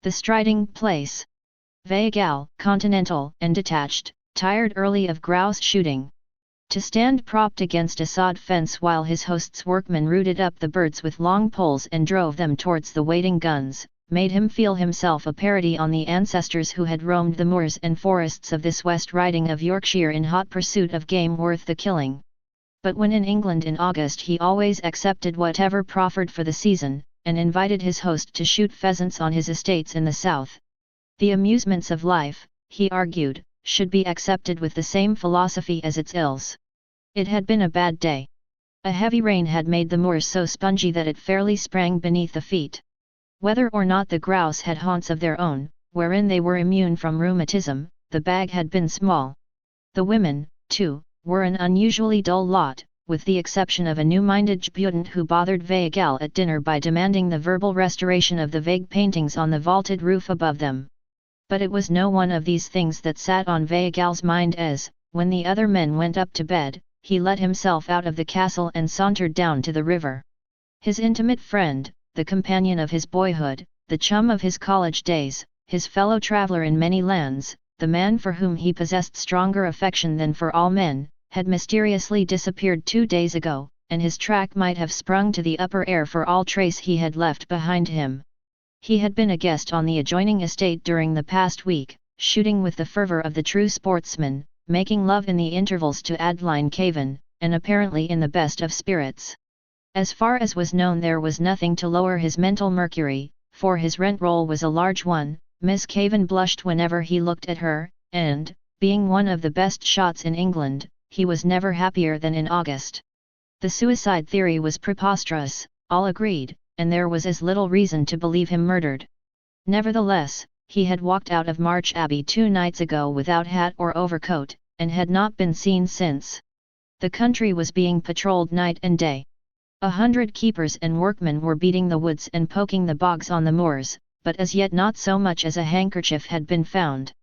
The striding place. Vehicle, continental and detached, tired early of grouse shooting. To stand propped against a sod fence while his host's workmen rooted up the birds with long poles and drove them towards the waiting guns, made him feel himself a parody on the ancestors who had roamed the moors and forests of this West Riding of Yorkshire in hot pursuit of game worth the killing. But when in England in August he always accepted whatever proffered for the season, and invited his host to shoot pheasants on his estates in the south. The amusements of life, he argued, should be accepted with the same philosophy as its ills. It had been a bad day. A heavy rain had made the moors so spongy that it fairly sprang beneath the feet. Whether or not the grouse had haunts of their own, wherein they were immune from rheumatism, the bag had been small. The women, too, were an unusually dull lot, with the exception of a new-minded debutante who bothered Vehicle at dinner by demanding the verbal restoration of the vague paintings on the vaulted roof above them. But it was no one of these things that sat on Vehicle's mind as, when the other men went up to bed, he let himself out of the castle and sauntered down to the river. His intimate friend, the companion of his boyhood, the chum of his college days, his fellow traveller in many lands, the man for whom he possessed stronger affection than for all men, had mysteriously disappeared 2 days ago, and his track might have sprung to the upper air for all trace he had left behind him. He had been a guest on the adjoining estate during the past week, shooting with the fervour of the true sportsman, making love in the intervals to Adeline Cavan, and apparently in the best of spirits. As far as was known there was nothing to lower his mental mercury, for his rent roll was a large one. Miss Cavan blushed whenever he looked at her, and, being one of the best shots in England, he was never happier than in August. The suicide theory was preposterous, all agreed, and there was as little reason to believe him murdered. Nevertheless, he had walked out of March Abbey 2 nights ago without hat or overcoat, and had not been seen since. The country was being patrolled night and day. 100 keepers and workmen were beating the woods and poking the bogs on the moors, but as yet not so much as a handkerchief had been found.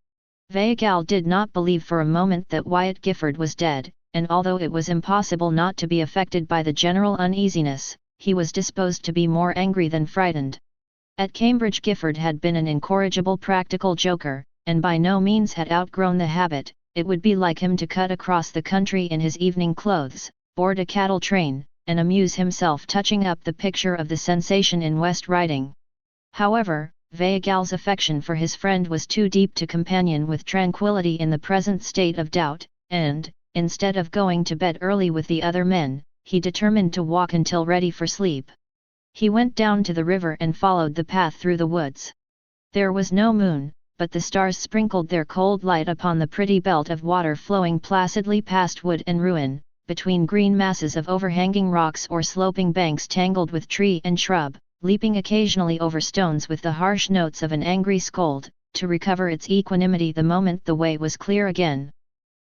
Vehicle did not believe for a moment that Wyatt Gifford was dead, and although it was impossible not to be affected by the general uneasiness, he was disposed to be more angry than frightened. At Cambridge Gifford had been an incorrigible practical joker, and by no means had outgrown the habit. It would be like him to cut across the country in his evening clothes, board a cattle train, and amuse himself touching up the picture of the sensation in West Riding. However, Vehicle's affection for his friend was too deep to companion with tranquillity in the present state of doubt, and, instead of going to bed early with the other men, he determined to walk until ready for sleep. He went down to the river and followed the path through the woods. There was no moon, but the stars sprinkled their cold light upon the pretty belt of water flowing placidly past wood and ruin, between green masses of overhanging rocks or sloping banks tangled with tree and shrub, leaping occasionally over stones with the harsh notes of an angry scold, to recover its equanimity the moment the way was clear again.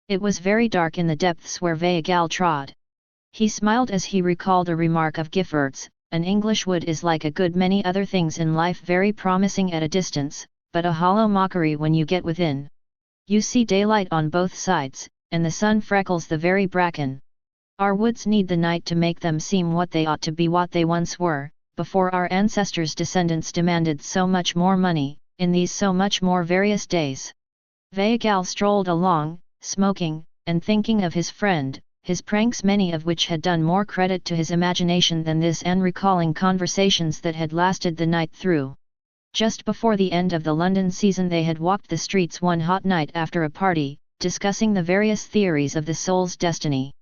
It was very dark in the depths where Vehicle trod. He smiled as he recalled a remark of Gifford's: an English wood is like a good many other things in life, very promising at a distance, but a hollow mockery when you get within. You see daylight on both sides, and the sun freckles the very bracken. Our woods need the night to make them seem what they ought to be, what they once were, before our ancestors' descendants demanded so much more money, in these so much more various days. Vehicle strolled along, smoking, and thinking of his friend, his pranks, many of which had done more credit to his imagination than this, and recalling conversations that had lasted the night through. Just before the end of the London season they had walked the streets one hot night after a party, discussing the various theories of the soul's destiny.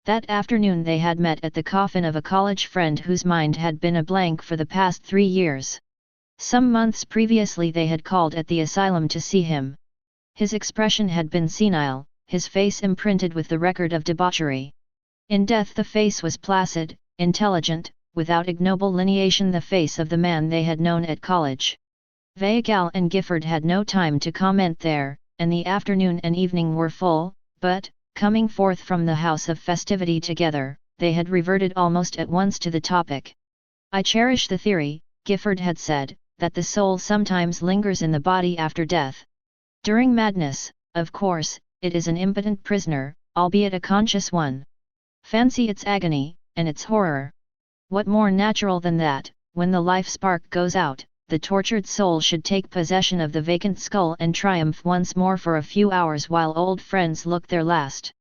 That afternoon they had met at the coffin of a college friend whose mind had been a blank for the past 3 years. Some months previously they had called at the asylum to see him. His expression had been senile, his face imprinted with the record of debauchery. In death the face was placid, intelligent, without ignoble lineation, the face of the man they had known at college. Vehicle and Gifford had no time to comment there, and the afternoon and evening were full, but, coming forth from the house of festivity together, they had reverted almost at once to the topic. I cherish the theory, Gifford had said, that the soul sometimes lingers in the body after death. During madness, of course, it is an impotent prisoner, albeit a conscious one. Fancy its agony, and its horror. What more natural than that, when the life spark goes out, the tortured soul should take possession of the vacant skull and triumph once more for a few hours while old friends look their last.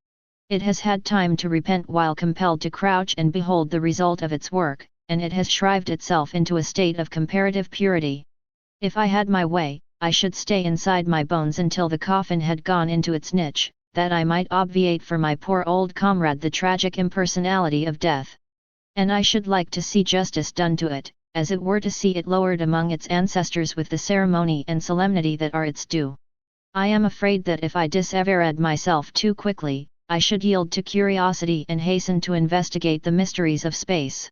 It has had time to repent while compelled to crouch and behold the result of its work, and it has shrived itself into a state of comparative purity. If I had my way, I should stay inside my bones until the coffin had gone into its niche, that I might obviate for my poor old comrade the tragic impersonality of death. And I should like to see justice done to it, as it were to see it lowered among its ancestors with the ceremony and solemnity that are its due. I am afraid that if I dissevered myself too quickly, I should yield to curiosity and hasten to investigate the mysteries of space.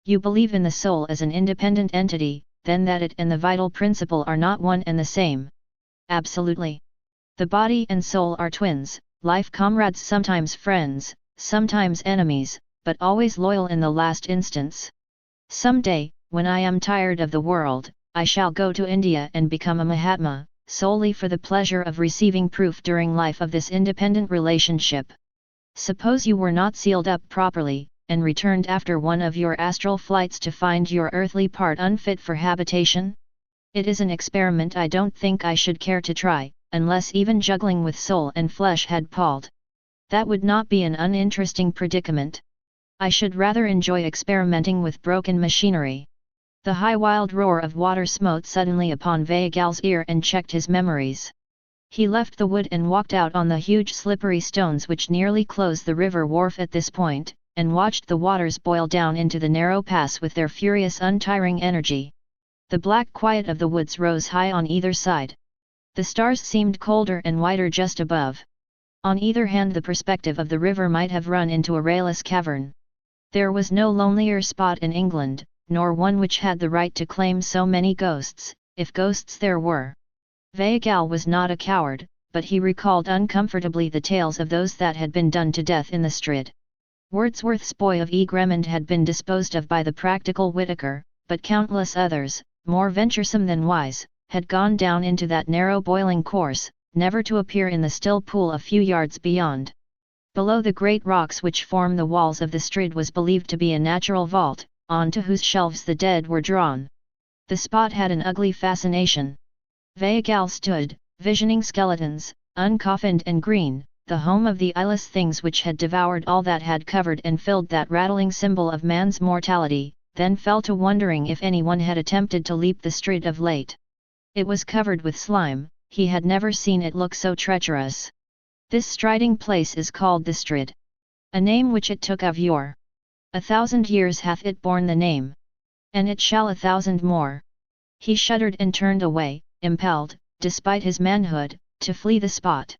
You believe in the soul as an independent entity, then that it and the vital principle are not one and the same. Absolutely. The body and soul are twins, life comrades, sometimes friends, sometimes enemies, but always loyal in the last instance. Some day, when I am tired of the world, I shall go to India and become a Mahatma, solely for the pleasure of receiving proof during life of this independent relationship. Suppose you were not sealed up properly, and returned after one of your astral flights to find your earthly part unfit for habitation? It is an experiment I don't think I should care to try, unless even juggling with soul and flesh had palled. That would not be an uninteresting predicament. I should rather enjoy experimenting with broken machinery. The high wild roar of water smote suddenly upon Weigall's ear and checked his memories. He left the wood and walked out on the huge slippery stones which nearly close the river wharf at this point, and watched the waters boil down into the narrow pass with their furious untiring energy. The black quiet of the woods rose high on either side. The stars seemed colder and whiter just above. On either hand the perspective of the river might have run into a rayless cavern. There was no lonelier spot in England, nor one which had the right to claim so many ghosts, if ghosts there were. Weigall was not a coward, but he recalled uncomfortably the tales of those that had been done to death in the Strid. Wordsworth's Boy of Egremond had been disposed of by the practical Whitaker, but countless others, more venturesome than wise, had gone down into that narrow boiling course, never to appear in the still pool a few yards beyond. Below the great rocks which form the walls of the Strid was believed to be a natural vault, onto whose shelves the dead were drawn. The spot had an ugly fascination. Weigall stood, visioning skeletons, uncoffined and green, the home of the eyeless things which had devoured all that had covered and filled that rattling symbol of man's mortality, then fell to wondering if anyone had attempted to leap the Strid of late. It was covered with slime, he had never seen it look so treacherous. This striding place is called the Strid. A name which it took of yore. 1,000 years hath it borne the name. And it shall 1,000 more. He shuddered and turned away, impelled, despite his manhood, to flee the spot.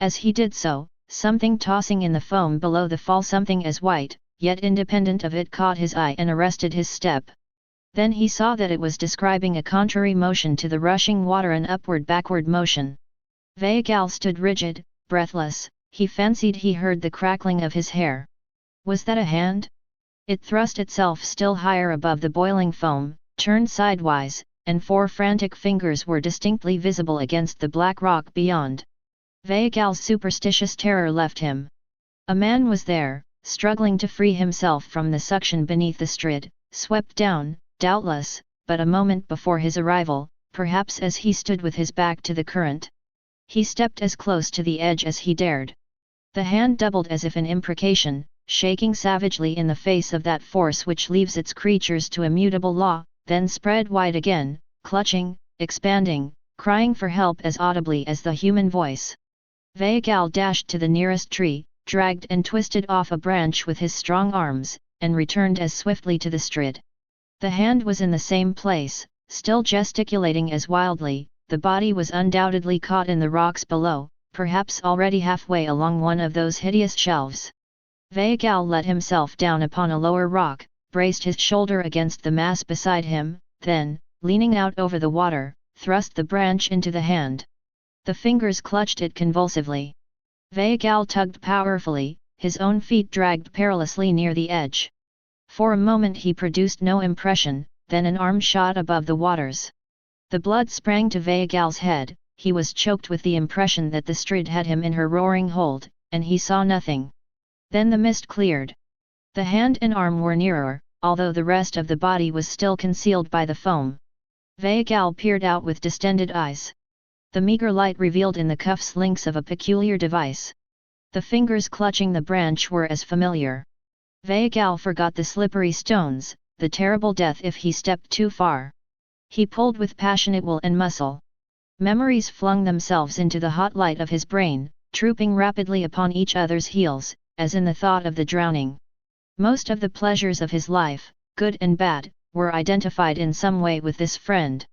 As he did so, something tossing in the foam below the fall, something as white, yet independent of it, caught his eye and arrested his step. Then he saw that it was describing a contrary motion to the rushing water, an upward-backward motion. Weigall stood rigid, breathless. He fancied he heard the crackling of his hair. Was that a hand? It thrust itself still higher above the boiling foam, turned sidewise, and 4 frantic fingers were distinctly visible against the black rock beyond. Weigall's superstitious terror left him. A man was there, struggling to free himself from the suction beneath the Strid, swept down, doubtless, but a moment before his arrival, perhaps as he stood with his back to the current. He stepped as close to the edge as he dared. The hand doubled as if in imprecation, shaking savagely in the face of that force which leaves its creatures to immutable law, then spread wide again, clutching, expanding, crying for help as audibly as the human voice. Weigall dashed to the nearest tree, dragged and twisted off a branch with his strong arms, and returned as swiftly to the Strid. The hand was in the same place, still gesticulating as wildly. The body was undoubtedly caught in the rocks below, perhaps already halfway along one of those hideous shelves. Weigall let himself down upon a lower rock, braced his shoulder against the mass beside him, then, leaning out over the water, thrust the branch into the hand. The fingers clutched it convulsively. Weigall tugged powerfully, his own feet dragged perilously near the edge. For a moment he produced no impression, then an arm shot above the waters. The blood sprang to Weigall's head. He was choked with the impression that the Strid had him in her roaring hold, and he saw nothing. Then the mist cleared. The hand and arm were nearer, although the rest of the body was still concealed by the foam. Vagal peered out with distended eyes. The meager light revealed in the cuffs links of a peculiar device. The fingers clutching the branch were as familiar. Vagal forgot the slippery stones, the terrible death if he stepped too far. He pulled with passionate will and muscle. Memories flung themselves into the hot light of his brain, trooping rapidly upon each other's heels, as in the thought of the drowning. Most of the pleasures of his life, good and bad, were identified in some way with this friend.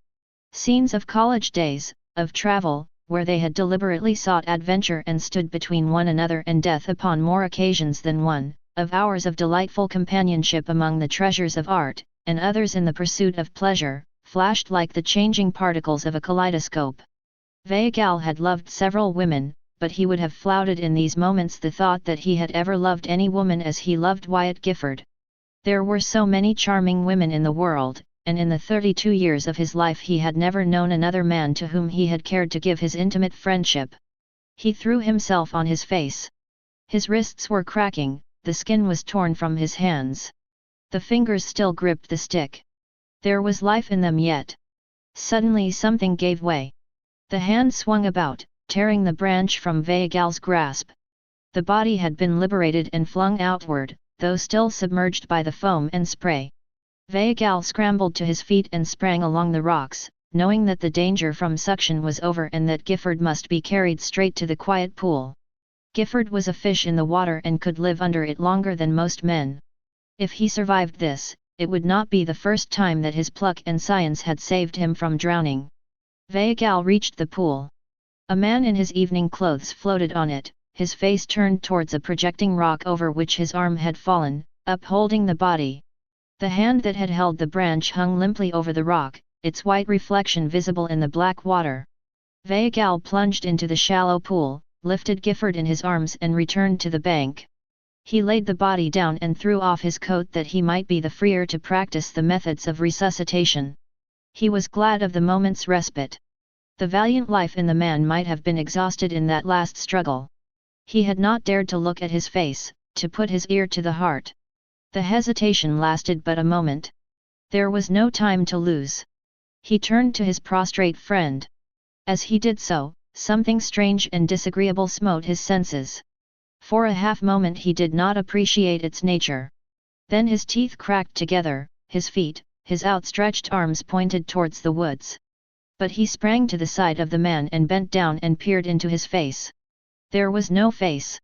Scenes of college days, of travel, where they had deliberately sought adventure and stood between one another and death upon more occasions than one, of hours of delightful companionship among the treasures of art, and others in the pursuit of pleasure, flashed like the changing particles of a kaleidoscope. Vagal had loved several women, but he would have flouted in these moments the thought that he had ever loved any woman as he loved Wyatt Gifford. There were so many charming women in the world, and in the 32 years of his life he had never known another man to whom he had cared to give his intimate friendship. He threw himself on his face. His wrists were cracking, the skin was torn from his hands. The fingers still gripped the stick. There was life in them yet. Suddenly something gave way. The hand swung about, tearing the branch from Vagal's grasp. The body had been liberated and flung outward, though still submerged by the foam and spray. Vagal scrambled to his feet and sprang along the rocks, knowing that the danger from suction was over and that Gifford must be carried straight to the quiet pool. Gifford was a fish in the water and could live under it longer than most men. If he survived this, it would not be the first time that his pluck and science had saved him from drowning. Vagal reached the pool. A man in his evening clothes floated on it, his face turned towards a projecting rock over which his arm had fallen, upholding the body. The hand that had held the branch hung limply over the rock, its white reflection visible in the black water. Vagal plunged into the shallow pool, lifted Gifford in his arms and returned to the bank. He laid the body down and threw off his coat that he might be the freer to practice the methods of resuscitation. He was glad of the moment's respite. The valiant life in the man might have been exhausted in that last struggle. He had not dared to look at his face, to put his ear to the heart. The hesitation lasted but a moment. There was no time to lose. He turned to his prostrate friend. As he did so, something strange and disagreeable smote his senses. For a half-moment he did not appreciate its nature. Then his teeth cracked together, his feet, his outstretched arms pointed towards the woods. But he sprang to the side of the man and bent down and peered into his face. There was no face.